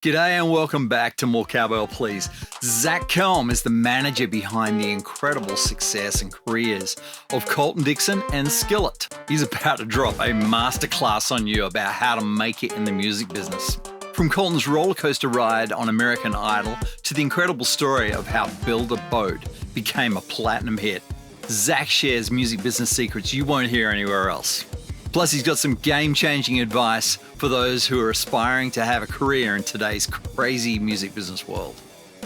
G'day and welcome back to More Cowbell Please. Zach Kelm is the manager behind the incredible success and careers of Colton Dixon and Skillet. He's about to drop a masterclass on you about how to make it in the music business. From Colton's rollercoaster ride on American Idol to the incredible story of how Build a Boat became a platinum hit, Zach shares music business secrets you won't hear anywhere else. Plus, he's got some game-changing advice for those who are aspiring to have a career in today's crazy music business world.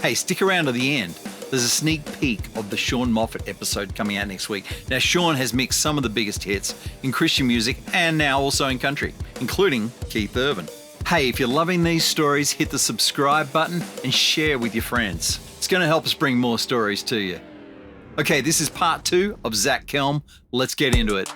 Hey, stick around to the end. There's a sneak peek of the Sean Moffitt episode coming out next week. Now, Sean has mixed some of the biggest hits in Christian music and now also in country, including Keith Urban. Hey, if you're loving these stories, hit the subscribe button and share with your friends. It's going to help us bring more stories to you. Okay, this is part 2 of Zach Kelm. Let's get into it.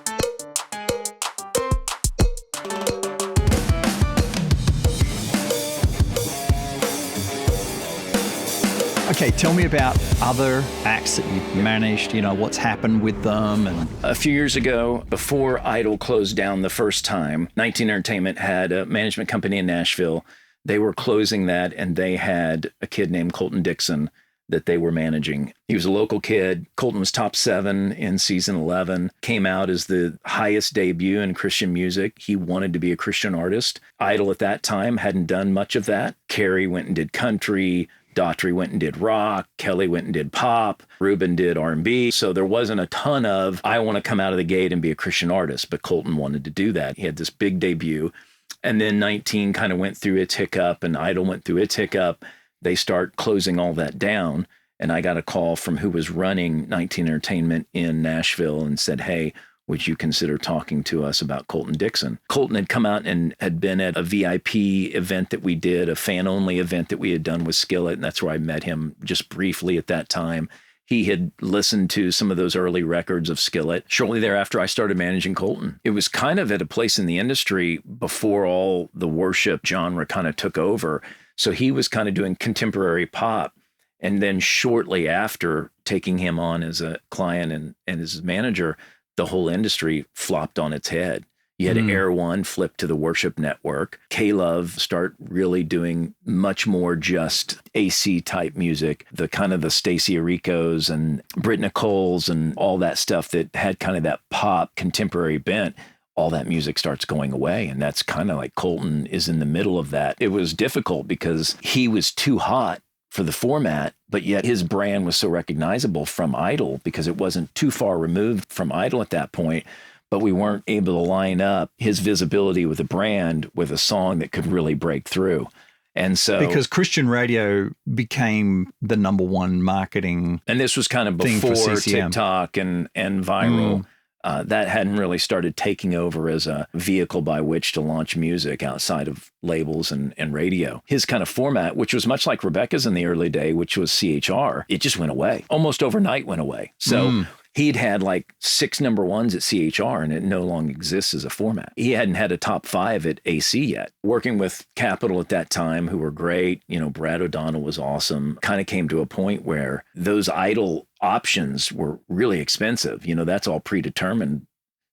Okay, tell me about other acts that you've managed, what's happened with them. And a few years ago, before Idol closed down the first time, 19 Entertainment had a management company in Nashville. They were closing that, and they had a kid named Colton Dixon that they were managing. He was a local kid. Colton was top 7 in season 11, came out as the highest debut in Christian music. He wanted to be a Christian artist. Idol at that time hadn't done much of that. Carrie went and did country. Daughtry went and did rock. Kelly went and did pop. Ruben did R&B. So there wasn't a ton of, I want to come out of the gate and be a Christian artist, but Colton wanted to do that. He had this big debut. And then 19 kind of went through its hiccup, and Idol went through its hiccup. They start closing all that down. And I got a call from who was running 19 Entertainment in Nashville and said, hey, would you consider talking to us about Colton Dixon? Colton had come out and had been at a VIP event that we did, a fan-only event that we had done with Skillet, and that's where I met him just briefly at that time. He had listened to some of those early records of Skillet. Shortly thereafter, I started managing Colton. It was kind of at a place in the industry before all the worship genre kind of took over. So he was kind of doing contemporary pop. And then shortly after taking him on as a client and as manager, the whole industry flopped on its head. You had Air One flip to the worship network. K-Love start really doing much more just AC type music. The kind of the Stacey Aricos and Britt Nicole's and all that stuff that had kind of that pop contemporary bent. All that music starts going away. And that's kind of like Colton is in the middle of that. It was difficult because he was too hot for the format, but yet his brand was so recognizable from Idol because it wasn't too far removed from Idol at that point, but we weren't able to line up his visibility with a brand with a song that could really break through. And so, because Christian radio became the number one marketing, and this was kind of before TikTok and viral. That hadn't really started taking over as a vehicle by which to launch music outside of labels and radio. His kind of format, which was much like Rebecca's in the early day, which was CHR, it just went away. Almost overnight went away. So he'd had like 6 number ones at CHR, and it no longer exists as a format. He hadn't had a top 5 at AC yet. Working with Capitol at that time, who were great, Brad O'Donnell was awesome, kind of came to a point where those Idol options were really expensive. That's all predetermined.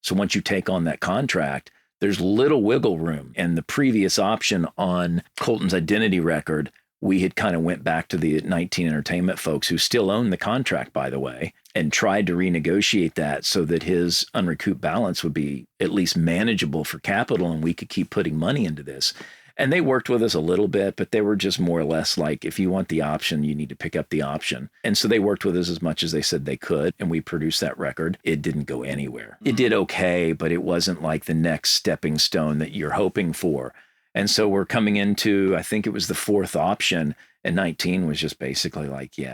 So once you take on that contract, there's little wiggle room. And the previous option on Colton's Identity record, we had kind of went back to the 19 Entertainment folks who still own the contract, by the way, and tried to renegotiate that so that his unrecouped balance would be at least manageable for Capitol and we could keep putting money into this. And they worked with us a little bit, but they were just more or less like, if you want the option, you need to pick up the option. And so they worked with us as much as they said they could, and we produced that record. It didn't go anywhere. It did okay, but it wasn't like the next stepping stone that you're hoping for. And so we're coming into, I think it was the 4th option, and 19 was just basically like, you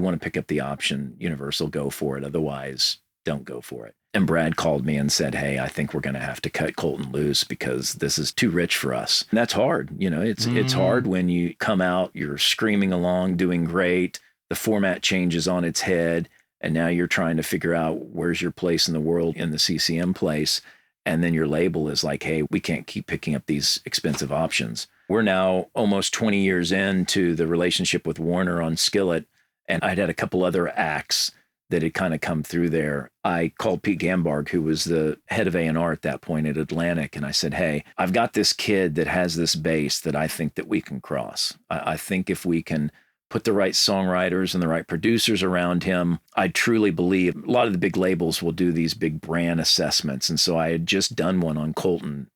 want to pick up the option, Universal, go for it. Otherwise, don't go for it. And Brad called me and said, hey, I think we're going to have to cut Colton loose because this is too rich for us. And that's hard. It's hard when you come out, you're screaming along, doing great. The format changes on its head. And now you're trying to figure out where's your place in the world in the CCM place. And then your label is like, hey, we can't keep picking up these expensive options. We're now almost 20 years into the relationship with Warner on Skillet. And I'd had a couple other acts that had kind of come through there. I called Pete Gambarg, who was the head of A&R at that point at Atlantic, and I said, hey, I've got this kid that has this bass that I think that we can cross. I think if we can put the right songwriters and the right producers around him, I truly believe a lot of the big labels will do these big brand assessments. And so I had just done one on Colton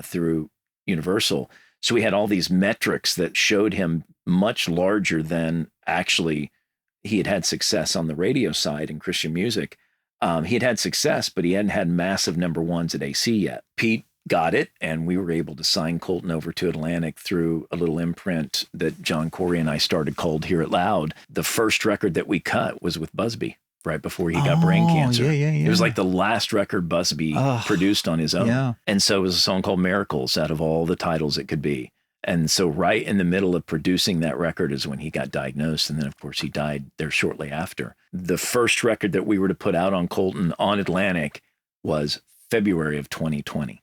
through Universal. So we had all these metrics that showed him much larger than actually he had had success on the radio side in Christian music. He had had success, but he hadn't had massive number ones at AC yet. Pete got it, and we were able to sign Colton over to Atlantic through a little imprint that John Corey and I started called Hear It Loud. The first record that we cut was with Busbee right before he got brain cancer. Yeah. It was like the last record Busbee produced on his own. Yeah. And so it was a song called Miracles out of all the titles it could be. And so right in the middle of producing that record is when he got diagnosed. And then, of course, he died there shortly after. The first record that we were to put out on Colton on Atlantic was February of 2020.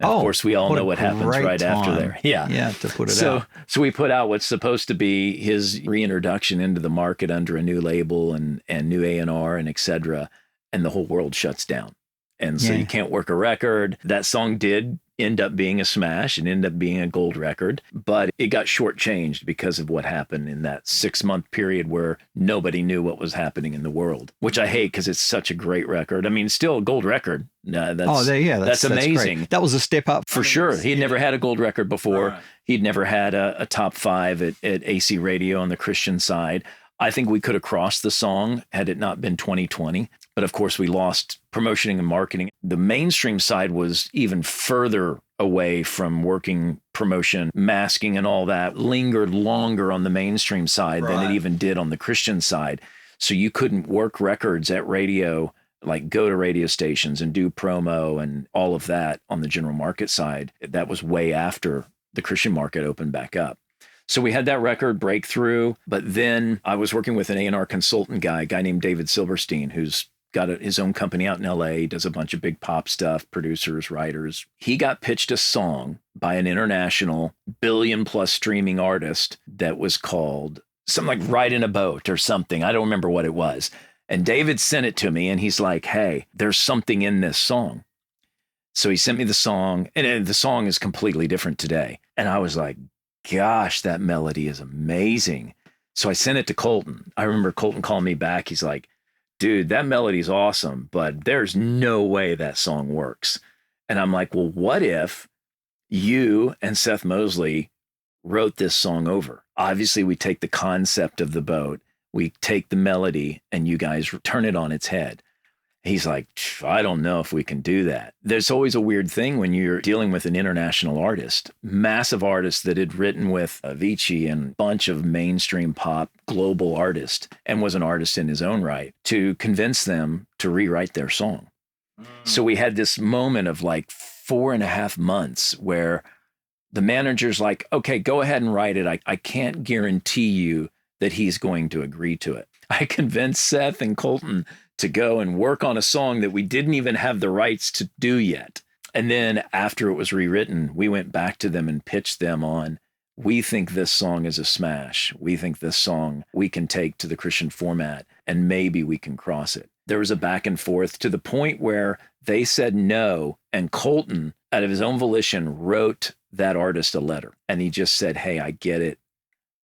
And of course, we all know what happens right after there. Yeah, to put it out. So we put out what's supposed to be his reintroduction into the market under a new label and new A&R and et cetera. And the whole world shuts down. And so you can't work a record. That song did end up being a smash and end up being a gold record, but it got shortchanged because of what happened in that 6-month period where nobody knew what was happening in the world, which I hate because it's such a great record. I mean, still a gold record. That's amazing. Great. That was a step up. For sure. He'd never had a gold record before. Right. He'd never had a top 5 at AC Radio on the Christian side. I think we could have crossed the song had it not been 2020. But of course, we lost promotion and marketing. The mainstream side was even further away from working promotion, masking and all that, lingered longer on the mainstream side than it even did on the Christian side. So you couldn't work records at radio, like go to radio stations and do promo and all of that on the general market side. That was way after the Christian market opened back up. So we had that record breakthrough, but then I was working with an A&R consultant guy, a guy named David Silverstein, who's got his own company out in LA, does a bunch of big pop stuff, producers, writers. He got pitched a song by an international billion-plus streaming artist that was called something like Ride in a Boat or something. I don't remember what it was. And David sent it to me, and he's like, hey, there's something in this song. So he sent me the song, and the song is completely different today. And I was like, gosh, that melody is amazing. So I sent it to Colton. I remember Colton calling me back. He's like, dude, that melody's awesome, but there's no way that song works. And I'm like, well, what if you and Seth Mosley wrote this song over? Obviously, we take the concept of the boat, we take the melody, and you guys turn it on its head. He's like, I don't know if we can do that. There's always a weird thing when you're dealing with an international artist, massive artist that had written with Avicii and a bunch of mainstream pop global artists and was an artist in his own right, to convince them to rewrite their song. So we had this moment of like 4.5 months where the manager's like, okay, go ahead and write it. I can't guarantee you that he's going to agree to it. I convinced Seth and Colton to go and work on a song that we didn't even have the rights to do yet. And then after it was rewritten, we went back to them and pitched them on, we think this song is a smash. We think this song we can take to the Christian format and maybe we can cross it. There was a back and forth to the point where they said no. And Colton, out of his own volition, wrote that artist a letter. And he just said, hey, I get it.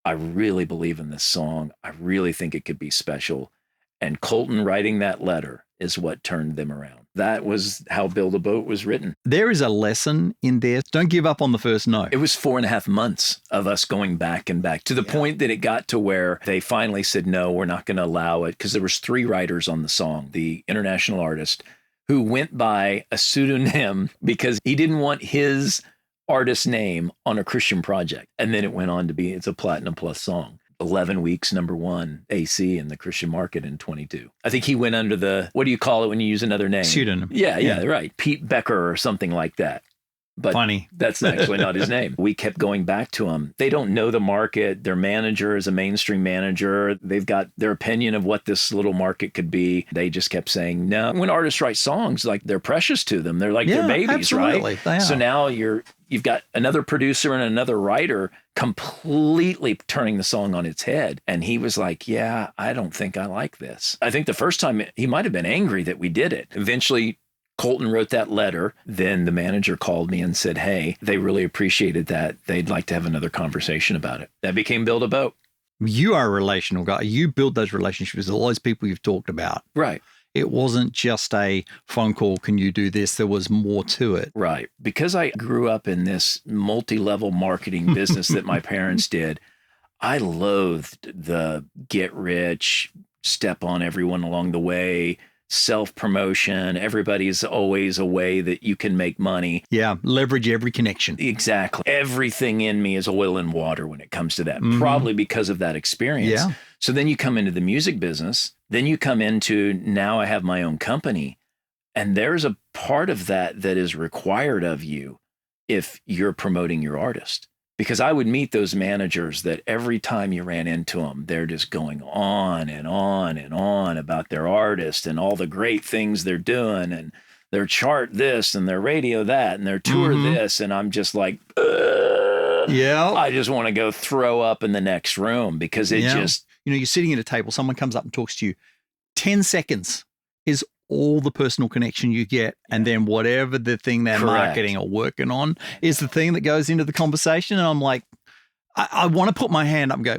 I really believe in this song. I really think it could be special. And Colton writing that letter is what turned them around. That was how Build a Boat was written. There is a lesson in there. Don't give up on the first note. It was 4.5 months of us going back and back to the point that it got to where they finally said, no, we're not going to allow it. Because there was 3 writers on the song, the international artist who went by a pseudonym because he didn't want his artist name on a Christian project. And then it went on to be, it's a Platinum Plus song. 11 weeks, #1 AC in the Christian market in 22. I think he went under the, what do you call it when you use another name? Pseudonym. Yeah, right. Pete Becker or something like that. But Funny. That's actually not his name. We kept going back to him. They don't know the market. Their manager is a mainstream manager. They've got their opinion of what this little market could be. They just kept saying no. When artists write songs, like they're precious to them. They're like their babies, absolutely. right? They are. So now you've got another producer and another writer completely turning the song on its head. And he was like, yeah, I don't think I like this. I think the first time he might have been angry that we did it. Eventually, Colton wrote that letter. Then the manager called me and said, hey, they really appreciated that. They'd like to have another conversation about it. That became Build a Boat. You are a relational guy. You build those relationships with all those people you've talked about. Right. It wasn't just a phone call, can you do this? There was more to it. Right. Because I grew up in this multi-level marketing business that my parents did, I loathed the get rich, step on everyone along the way, self-promotion. Everybody's always a way that you can make money. Yeah, leverage every connection. Exactly. Everything in me is oil and water when it comes to that, probably because of that experience. Yeah. So then you come into the music business, then you come into, now I have my own company, and there's a part of that that is required of you if you're promoting your artist. Because I would meet those managers that every time you ran into them, they're just going on and on and on about their artist and all the great things they're doing and their chart this and their radio that and their tour this. And I'm just like, I just want to go throw up in the next room because it just... You know, you're sitting at a table, someone comes up and talks to you. 10 seconds is all the personal connection you get. And then whatever the thing they're marketing or working on is the thing that goes into the conversation. And I'm like, I want to put my hand up and go,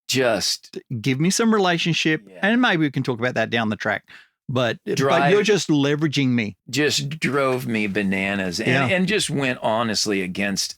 just give me some relationship. Yeah. And maybe we can talk about that down the track. But you're just leveraging me. Just drove me bananas and just went honestly against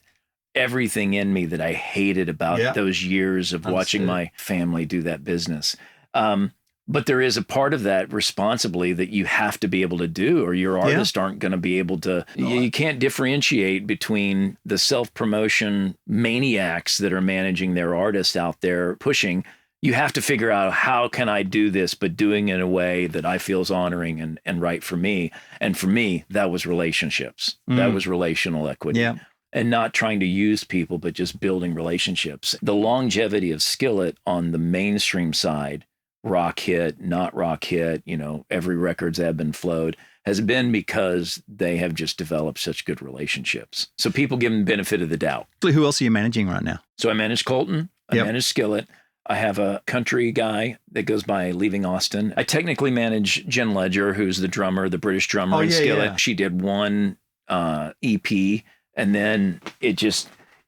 everything in me that I hated about those years of watching my family do that business. But there is a part of that responsibly that you have to be able to do, or your artists aren't going to be able to. You can't differentiate between the self-promotion maniacs that are managing their artists out there pushing. You have to figure out, how can I do this, but doing it in a way that I feel is honoring and right for me. And for me, that was relationships. That was relational equity. Yeah. And not trying to use people, but just building relationships. The longevity of Skillet on the mainstream side, rock hit, not rock hit, you know, every record's ebbed and flowed, has been because they have just developed such good relationships. So people give them the benefit of the doubt. Who else are you managing right now? So I manage Colton. I manage Skillet. I have a country guy that goes by Leaving Austin. I technically manage Jen Ledger, who's the drummer, the British drummer in Skillet. Yeah. She did one EP. And then it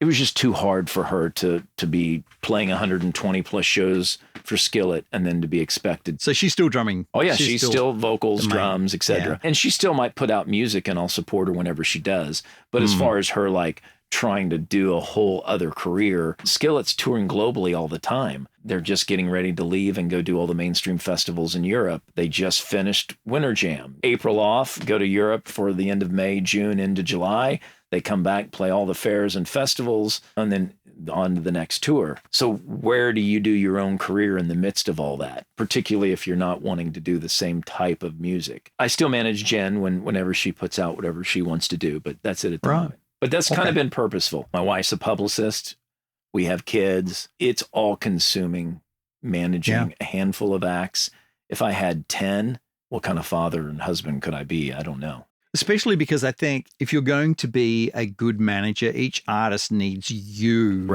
was just too hard for her to be playing 120 plus shows for Skillet and then to be expected. So she's still drumming. Oh yeah, she's still vocals, drums, etc. Yeah. And she still might put out music, and I'll support her whenever she does. But as far as her like trying to do a whole other career, Skillet's touring globally all the time. They're just getting ready to leave and go do all the mainstream festivals in Europe. They just finished Winter Jam. April off, go to Europe for the end of May, June into July. They come back, play all the fairs and festivals, and then on to the next tour. So where do you do your own career in the midst of all that, particularly if you're not wanting to do the same type of music? I still manage Jen whenever she puts out whatever she wants to do, but that's it at the moment. But that's kind of been purposeful. My wife's a publicist. We have kids. It's all consuming, managing a handful of acts. If I had 10, what kind of father and husband could I be? I don't know. Especially because I think if you're going to be a good manager, each artist needs you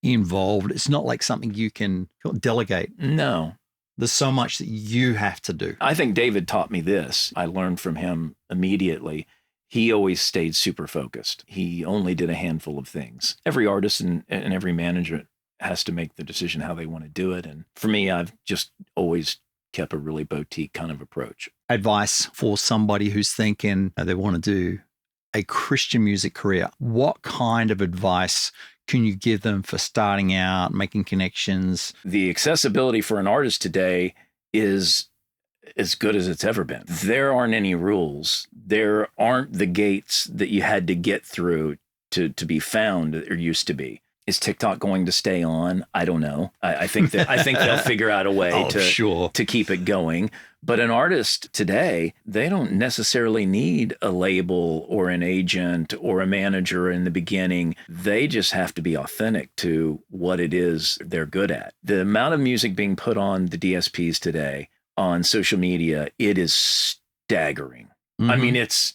involved. It's not like something you can delegate. No. There's so much that you have to do. I think David taught me this. I learned from him immediately. He always stayed super focused. He only did a handful of things. Every artist and every manager has to make the decision how they want to do it. And for me, I've just always kept a really boutique kind of approach. Advice for somebody who's thinking they want to do a Christian music career. What kind of advice can you give them for starting out, making connections? The accessibility for an artist today is as good as it's ever been. There aren't any rules. There aren't the gates that you had to get through to be found that there used to be. Is TikTok going to stay on? I don't know. I think they'll figure out a way to keep it going. But an artist today, they don't necessarily need a label or an agent or a manager in the beginning. They just have to be authentic to what it is they're good at. The amount of music being put on the DSPs today on social media, it is staggering. I mean, it's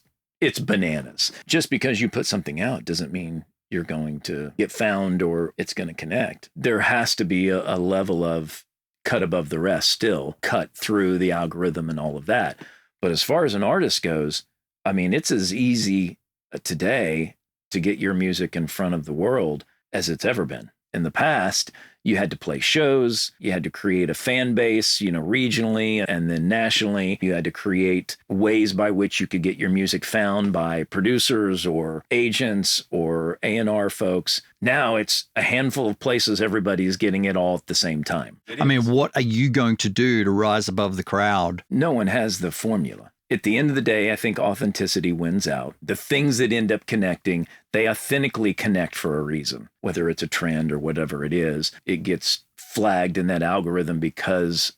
bananas. Just because you put something out doesn't mean you're going to get found or it's going to connect. There has to be a level of cut above the rest still, cut through the algorithm and all of that. But as far as an artist goes, I mean, it's as easy today to get your music in front of the world as it's ever been. In the past, you had to play shows, you had to create a fan base, regionally and then nationally. You had to create ways by which you could get your music found by producers or agents or A&R folks. Now it's a handful of places everybody's getting it all at the same time. I mean, what are you going to do to rise above the crowd? No one has the formula. At the end of the day, I think authenticity wins out. The things that end up connecting, they authentically connect for a reason. Whether it's a trend or whatever it is, it gets flagged in that algorithm because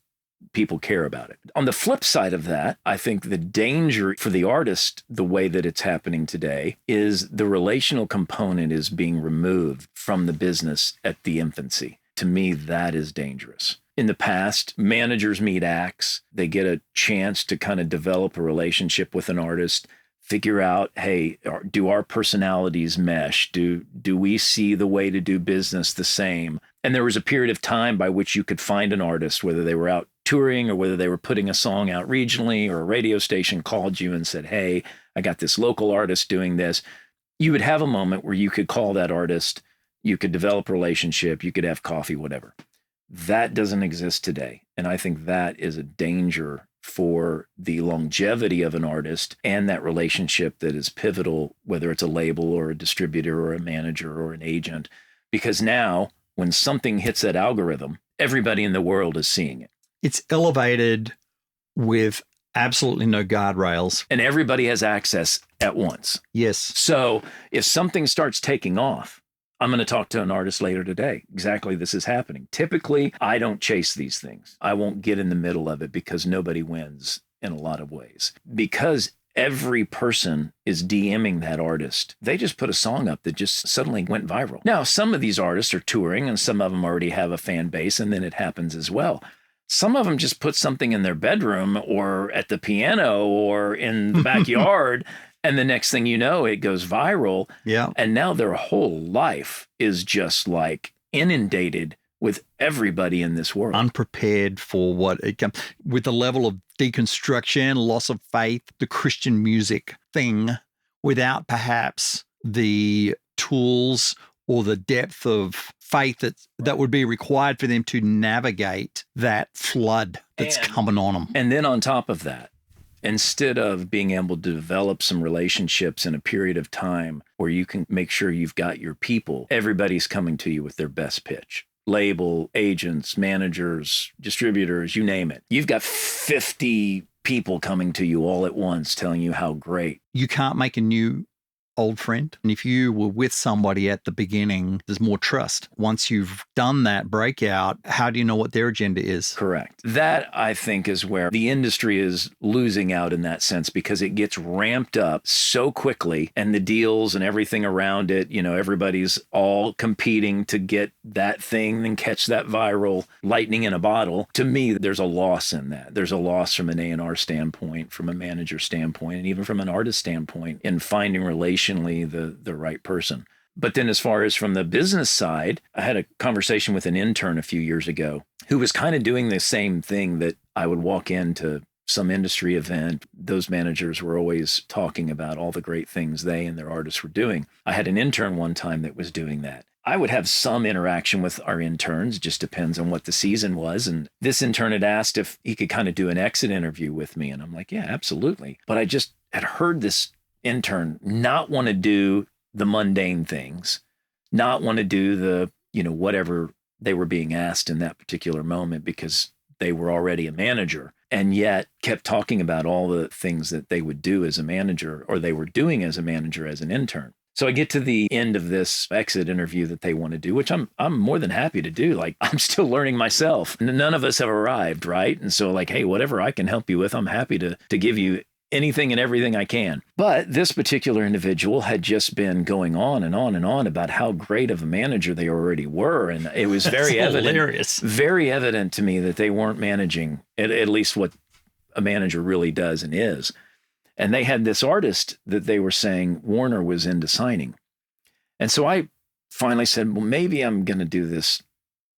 people care about it. On the flip side of that, I think the danger for the artist, the way that it's happening today, is the relational component is being removed from the business at the infancy. To me, that is dangerous. In the past, managers meet acts. They get a chance to kind of develop a relationship with an artist, figure out, hey, do our personalities mesh? Do we see the way to do business the same? And there was a period of time by which you could find an artist, whether they were out touring or whether they were putting a song out regionally, or a radio station called you and said, hey, I got this local artist doing this. You would have a moment where you could call that artist, you could develop a relationship, you could have coffee, whatever. That doesn't exist today. And I think that is a danger for the longevity of an artist and that relationship that is pivotal, whether it's a label or a distributor or a manager or an agent. Because now, when something hits that algorithm, everybody in the world is seeing it. It's elevated with absolutely no guardrails. And everybody has access at once. Yes. So if something starts taking off, I'm going to talk to an artist later today. Exactly, this is happening. Typically, I don't chase these things. I won't get in the middle of it because nobody wins in a lot of ways. Because every person is DMing that artist. They just put a song up that just suddenly went viral. Now, some of these artists are touring and some of them already have a fan base, and then it happens as well. Some of them just put something in their bedroom or at the piano or in the backyard. And the next thing you know, it goes viral. Yeah. And now their whole life is just like inundated with everybody in this world. Unprepared for what it comes with the level of deconstruction, loss of faith, the Christian music thing, without perhaps the tools or the depth of faith that would be required for them to navigate that flood that's coming on them. And then on top of that, instead of being able to develop some relationships in a period of time where you can make sure you've got your people, everybody's coming to you with their best pitch. Label, agents, managers, distributors, you name it. You've got 50 people coming to you all at once telling you how great. You can't make a new old friend. And if you were with somebody at the beginning, there's more trust. Once you've done that breakout, how do you know what their agenda is? Correct. That, I think, is where the industry is losing out in that sense, because it gets ramped up so quickly, and the deals and everything around it, everybody's all competing to get that thing and catch that viral lightning in a bottle. To me, there's a loss in that. There's a loss from an A&R standpoint, from a manager standpoint, and even from an artist standpoint in finding relations the right person. But then as far as from the business side, I had a conversation with an intern a few years ago who was kind of doing the same thing, that I would walk into some industry event. Those managers were always talking about all the great things they and their artists were doing. I had an intern one time that was doing that. I would have some interaction with our interns, just depends on what the season was. And this intern had asked if he could kind of do an exit interview with me. And I'm like, yeah, absolutely. But I just had heard this intern not want to do the mundane things, not want to do the, whatever they were being asked in that particular moment, because they were already a manager, and yet kept talking about all the things that they would do as a manager, or they were doing as a manager as an intern. So I get to the end of this exit interview that they want to do, which I'm more than happy to do. Like, I'm still learning myself. None of us have arrived, right? And so like, hey, whatever I can help you with, I'm happy to give you anything and everything I can. But this particular individual had just been going on and on and on about how great of a manager they already were. And it was very evident to me that they weren't managing at least what a manager really does and is. And they had this artist that they were saying Warner was into signing. And so I finally said, well, maybe I'm going to do this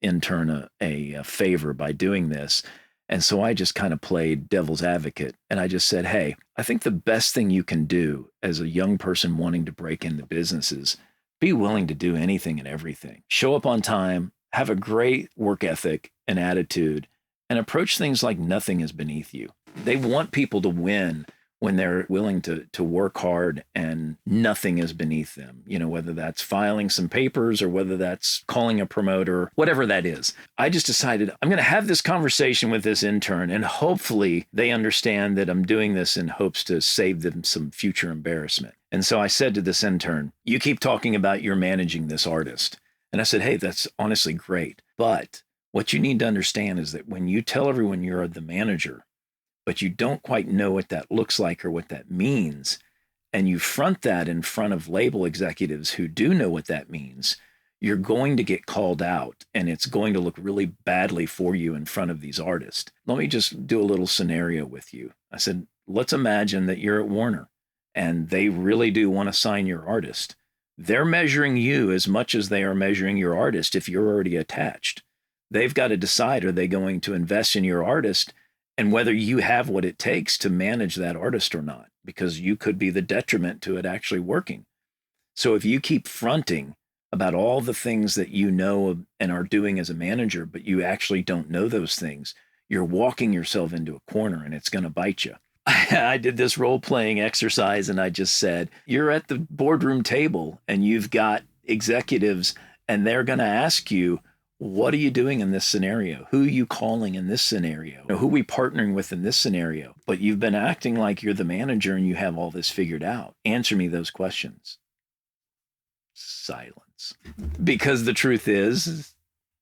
intern a favor by doing this. And so I just kind of played devil's advocate. And I just said, hey, I think the best thing you can do as a young person wanting to break into businesses, be willing to do anything and everything. Show up on time, have a great work ethic and attitude, and approach things like nothing is beneath you. They want people to win when they're willing to work hard and nothing is beneath them, whether that's filing some papers or whether that's calling a promoter, whatever that is. I just decided I'm going to have this conversation with this intern, and hopefully they understand that I'm doing this in hopes to save them some future embarrassment. And so I said to this intern, you keep talking about you're managing this artist. And I said, hey, that's honestly great. But what you need to understand is that when you tell everyone you're the manager, but you don't quite know what that looks like or what that means, and you front that in front of label executives who do know what that means, you're going to get called out, and it's going to look really badly for you in front of these artists. Let me just do a little scenario with you. I said, let's imagine that you're at Warner, and they really do want to sign your artist. They're measuring you as much as they are measuring your artist if you're already attached. They've got to decide, are they going to invest in your artist and whether you have what it takes to manage that artist or not, because you could be the detriment to it actually working. So if you keep fronting about all the things that you know and are doing as a manager, but you actually don't know those things, you're walking yourself into a corner and it's going to bite you. I did this role-playing exercise and I just said, you're at the boardroom table and you've got executives and they're going to ask you, what are you doing in this scenario? Who are you calling in this scenario? Who are we partnering with in this scenario? But you've been acting like you're the manager and you have all this figured out. Answer me those questions. Silence. Because the truth is,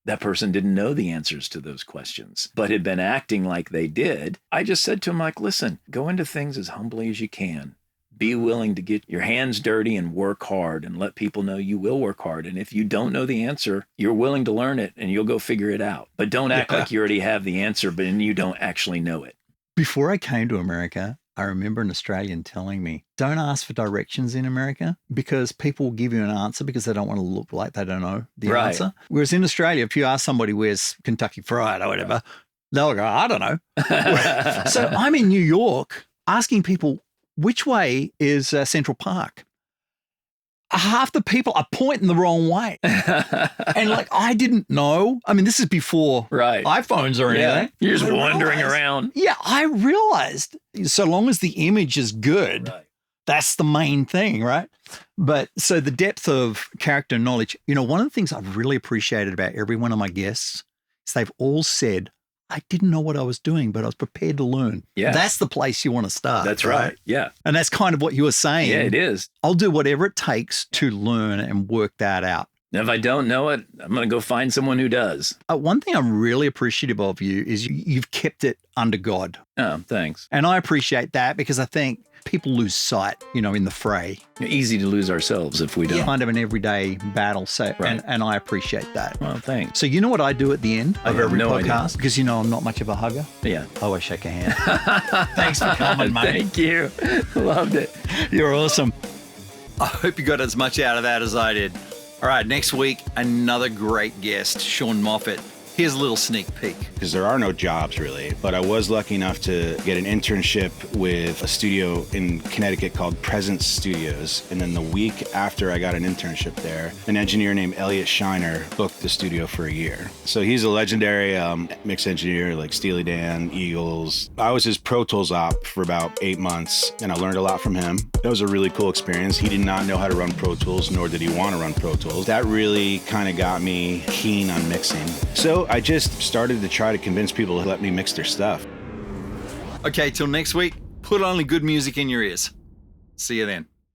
that person didn't know the answers to those questions, but had been acting like they did. I just said to him, like, listen, go into things as humbly as you can. Be willing to get your hands dirty and work hard and let people know you will work hard. And if you don't know the answer, you're willing to learn it and you'll go figure it out. But don't act like you already have the answer, but you don't actually know it. Before I came to America, I remember an Australian telling me, don't ask for directions in America because people will give you an answer because they don't want to look like they don't know the answer. Whereas in Australia, if you ask somebody where's Kentucky Fried or whatever, they'll go, I don't know. So I'm in New York asking people, which way is Central Park? Half the people are pointing the wrong way. And like, I didn't know. I mean, this is before iPhones or anything. You're just wandering around. Yeah, I realized so long as the image is good, that's the main thing, right? But so the depth of character knowledge, one of the things I've really appreciated about every one of my guests is they've all said, I didn't know what I was doing, but I was prepared to learn. Yeah. That's the place you want to start. That's right. Yeah. And that's kind of what you were saying. Yeah, it is. I'll do whatever it takes to learn and work that out. And if I don't know it, I'm going to go find someone who does. One thing I'm really appreciative of you is you've kept it under God. Oh, thanks. And I appreciate that because I think people lose sight, in the fray. Easy to lose ourselves if we don't. Kind of an everyday battle. So, and I appreciate that. Well, thanks. So you know what I do at the end of every podcast? Idea. Because I'm not much of a hugger. Yeah. I always shake a hand. Thanks for coming, mate. Thank you. Loved it. You're awesome. I hope you got as much out of that as I did. All right, next week, another great guest, Sean Moffitt. Here's a little sneak peek. Because there are no jobs really, but I was lucky enough to get an internship with a studio in Connecticut called Presence Studios. And then the week after I got an internship there, an engineer named Elliot Shiner booked the studio for a year. So he's a legendary mix engineer like Steely Dan, Eagles. I was his Pro Tools op for about 8 months and I learned a lot from him. That was a really cool experience. He did not know how to run Pro Tools, nor did he want to run Pro Tools. That really kind of got me keen on mixing. So I just started to try to convince people to let me mix their stuff. Okay, till next week, put only good music in your ears. See you then.